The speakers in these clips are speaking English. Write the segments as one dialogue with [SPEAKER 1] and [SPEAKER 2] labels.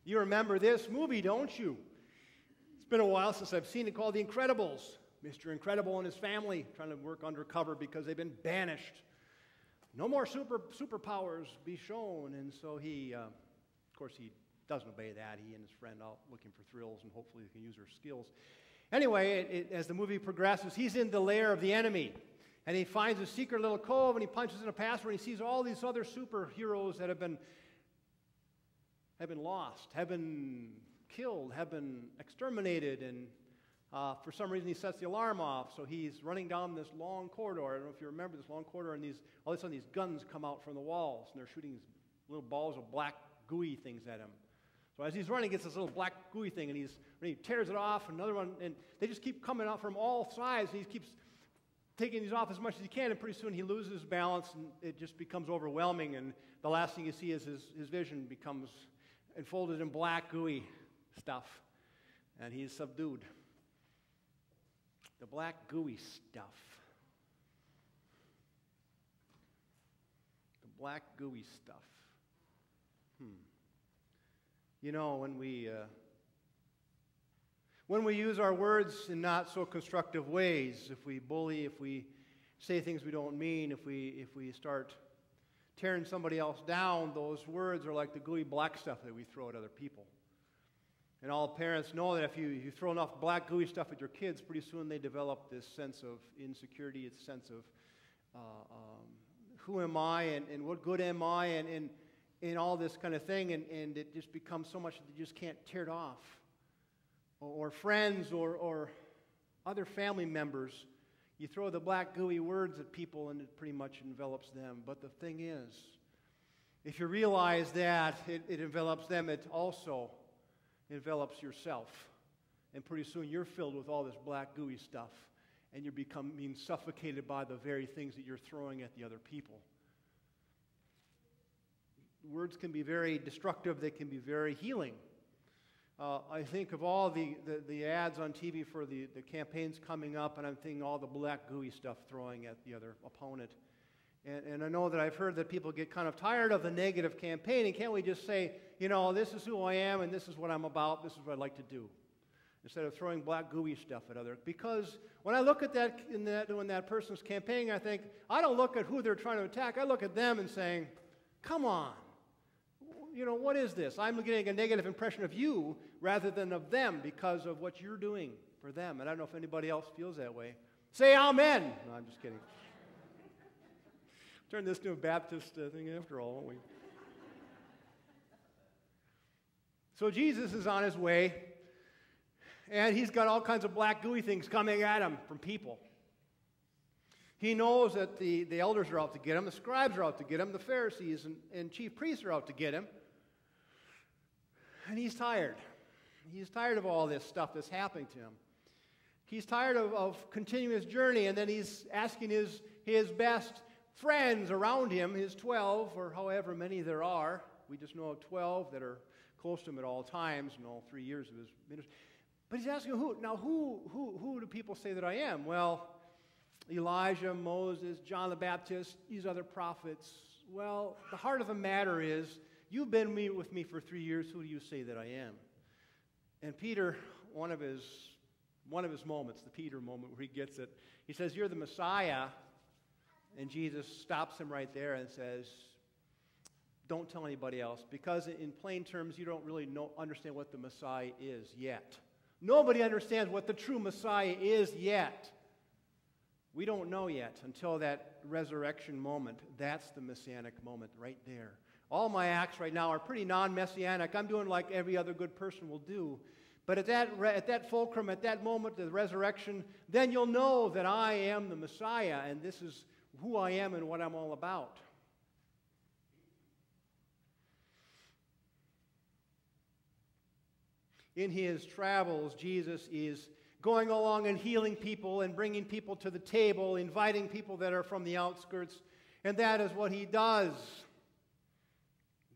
[SPEAKER 1] You remember this movie, don't you? It's been a while since I've seen it, called The Incredibles. Mr. Incredible and his family trying to work undercover because they've been banished. No more superpowers be shown. And so he, of course, he doesn't obey that. He and his friend out looking for thrills, and hopefully they can use their skills. Anyway, as the movie progresses, he's in the lair of the enemy. And he finds a secret little cove, and he punches in a password, and he sees all these other superheroes that have been lost, have been killed, have been exterminated, and for some reason he sets the alarm off, so he's running down this long corridor. I don't know if you remember this long corridor, and all of a sudden these guns come out from the walls, and they're shooting these little balls of black gooey things at him. So as he's running, he gets this little black gooey thing, and he tears it off, another one, and they just keep coming out from all sides, and he keeps taking these off as much as he can, and pretty soon he loses his balance, and it just becomes overwhelming, and the last thing you see is his vision becomes enfolded in black gooey stuff, and he's subdued. The black gooey stuff. The black gooey stuff. You know, when we use our words in not so constructive ways, if we bully, if we say things we don't mean, if we start tearing somebody else down, those words are like the gooey black stuff that we throw at other people. And all parents know that if you throw enough black gooey stuff at your kids, pretty soon they develop this sense of insecurity, this sense of who am I and what good am I and all this kind of thing, and it just becomes so much that you just can't tear it off. Or friends or other family members, you throw the black gooey words at people and it pretty much envelops them. But the thing is, if you realize that it envelops them, it also envelops yourself. And pretty soon you're filled with all this black gooey stuff, and you're being suffocated by the very things that you're throwing at the other people. Words can be very destructive. They can be very healing. I think of all the ads on TV for the campaigns coming up, and I'm thinking all the black gooey stuff throwing at the other opponent. And I know that I've heard that people get kind of tired of the negative campaigning. Can't we just say, you know, this is who I am, and this is what I'm about, this is what I'd like to do, instead of throwing black gooey stuff at others? Because when I look at when that person's campaigning, I think, I don't look at who they're trying to attack. I look at them and saying, come on. You know, what is this? I'm getting a negative impression of you rather than of them because of what you're doing for them. And I don't know if anybody else feels that way. Say amen. No, I'm just kidding. Turn this to a Baptist thing after all, won't we? So Jesus is on his way, and he's got all kinds of black gooey things coming at him from people. He knows that the elders are out to get him, the scribes are out to get him, the Pharisees and chief priests are out to get him. And he's tired. He's tired of all this stuff that's happening to him. He's tired of continuing his journey, and then he's asking his best friends around him, his 12, or however many there are. We just know of 12 that are close to him at all times in all 3 years of his ministry. But he's asking who? Now, who do people say that I am? Well, Elijah, Moses, John the Baptist, these other prophets. Well, the heart of the matter is, you've been with me for 3 years. Who do you say that I am? And Peter, one of his moments, the Peter moment where he gets it, he says, you're the Messiah. And Jesus stops him right there and says, don't tell anybody else, because in plain terms, you don't really understand what the Messiah is yet. Nobody understands what the true Messiah is yet. We don't know yet until that resurrection moment. That's the messianic moment right there. All my acts right now are pretty non-messianic. I'm doing like every other good person will do. But at that fulcrum, at that moment, the resurrection, then you'll know that I am the Messiah, and this is who I am and what I'm all about. In his travels, Jesus is going along and healing people and bringing people to the table, inviting people that are from the outskirts, and that is what he does.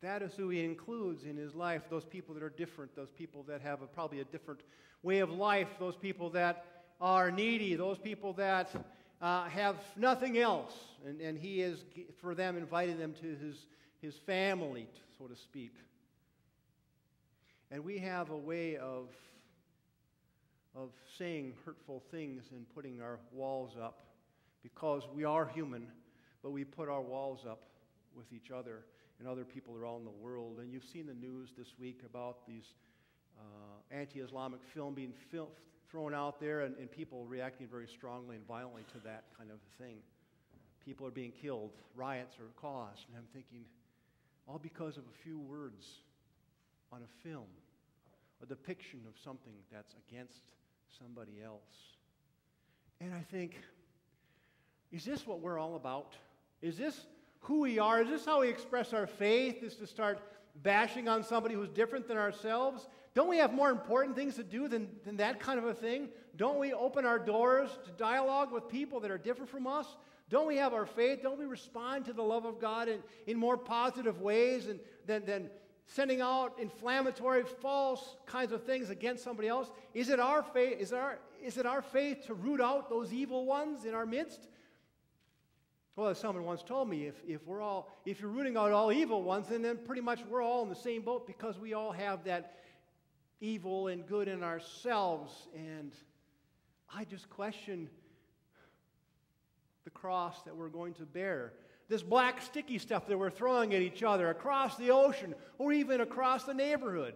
[SPEAKER 1] That is who he includes in his life, those people that are different, those people that have probably a different way of life, those people that are needy, those people that have nothing else, and he is, for them, inviting them to his family, so to speak. And we have a way of saying hurtful things and putting our walls up because we are human, but we put our walls up with each other and other people around the world. And you've seen the news this week about these anti-Islamic film being thrown out there and people reacting very strongly and violently to that kind of thing. People are being killed, riots are caused, and I'm thinking, all because of a few words on a film, a depiction of something that's against somebody else. And I think, is this what we're all about? Is this who we are? Is this how we express our faith, is to start bashing on somebody who's different than ourselves? Don't we have more important things to do than that kind of a thing? Don't we open our doors to dialogue with people that are different from us? Don't we have our faith? Don't we respond to the love of God in more positive ways than sending out inflammatory, false kinds of things against somebody else? Is it our faith? Is it our faith to root out those evil ones in our midst? Well, as someone once told me, if you're rooting out all evil ones, then pretty much we're all in the same boat because we all have that evil and good in ourselves. And I just question the cross that we're going to bear. This black sticky stuff that we're throwing at each other across the ocean or even across the neighborhood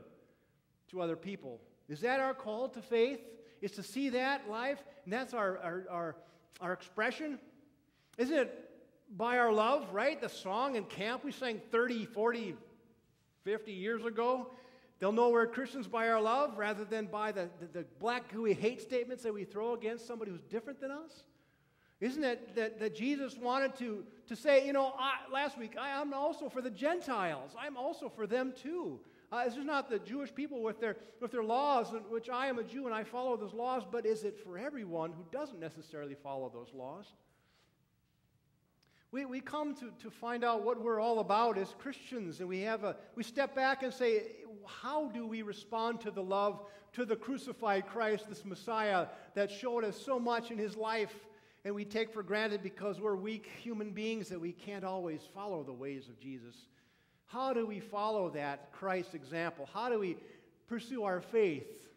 [SPEAKER 1] to other people. Is that our call to faith? Is to see that life? And that's our expression? Isn't it by our love, right? The song in camp we sang 30, 40, 50 years ago. They'll know we're Christians by our love rather than by the black gooey hate statements that we throw against somebody who's different than us. Isn't it that Jesus wanted to say, last week, I'm also for the Gentiles. I'm also for them too. It's just not the Jewish people with their laws, which I am a Jew and I follow those laws, but is it for everyone who doesn't necessarily follow those laws? We come to find out what we're all about as Christians, and we step back and say, how do we respond to the love, to the crucified Christ, this Messiah that showed us so much in his life, and we take for granted because we're weak human beings that we can't always follow the ways of Jesus. How do we follow that Christ example? How do we pursue our faith?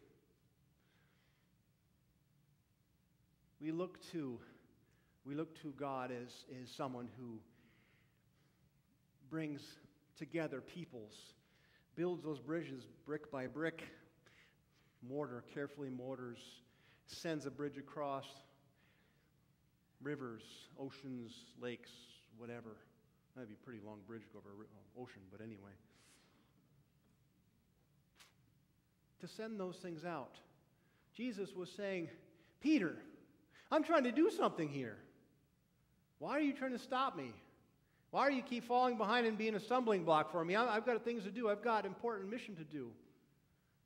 [SPEAKER 1] We look to God as someone who brings together peoples, builds those bridges brick by brick, carefully mortars, sends a bridge across rivers, oceans, lakes, whatever. That'd be a pretty long bridge to go over an ocean, but anyway. To send those things out. Jesus was saying, Peter, I'm trying to do something here. Why are you trying to stop me? Why do you keep falling behind and being a stumbling block for me? I've got things to do. I've got important mission to do.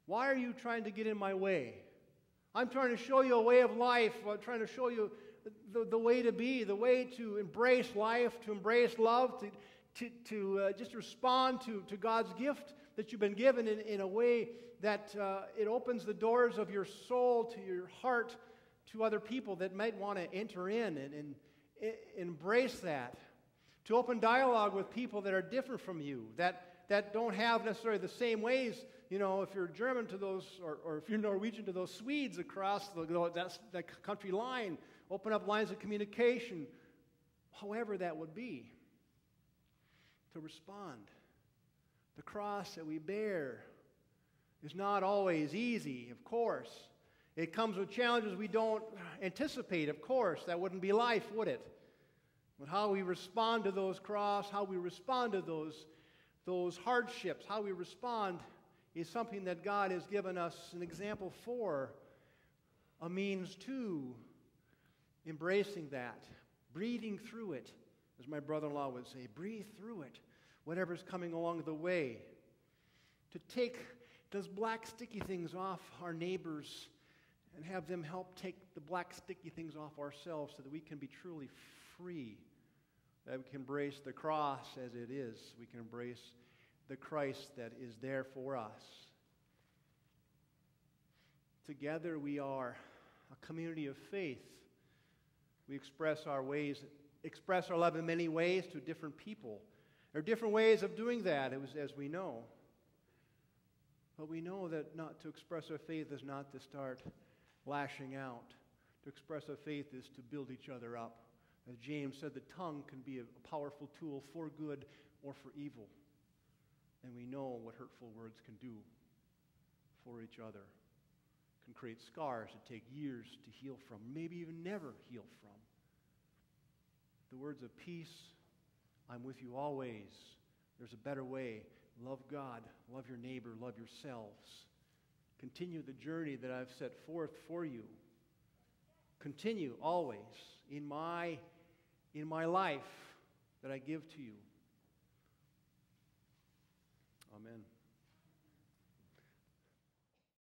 [SPEAKER 1] Why are you trying to get in my way? I'm trying to show you a way of life. I'm trying to show you the way to be, the way to embrace life, to embrace love, to just respond to God's gift that you've been given in a way that it opens the doors of your soul to your heart to other people that might want to enter in and embrace that. To open dialogue with people that are different from you, that don't have necessarily the same ways. If you're German to those, or if you're Norwegian to those Swedes across that country line, open up lines of communication, however that would be, to respond. The cross that we bear is not always easy, of course. It comes with challenges we don't anticipate, of course. That wouldn't be life, would it? But how we respond to those crosses, how we respond to those hardships, how we respond is something that God has given us an example for, a means to embracing that, breathing through it, as my brother-in-law would say, breathe through it, whatever's coming along the way. To take those black sticky things off our neighbors and have them help take the black sticky things off ourselves so that we can be truly free, that we can embrace the cross as it is, we can embrace the Christ that is there for us. Together we are a community of faith. We express our love in many ways to different people. There are different ways of doing that, as we know. But we know that not to express our faith is not to start lashing out. To express our faith is to build each other up. As James said, the tongue can be a powerful tool for good or for evil. And we know what hurtful words can do for each other. Can create scars that take years to heal from, maybe even never heal from. The words of peace, I'm with you always. There's a better way. Love God, love your neighbor, love yourselves. Continue the journey that I've set forth for you. Continue always in my life that I give to you. Amen.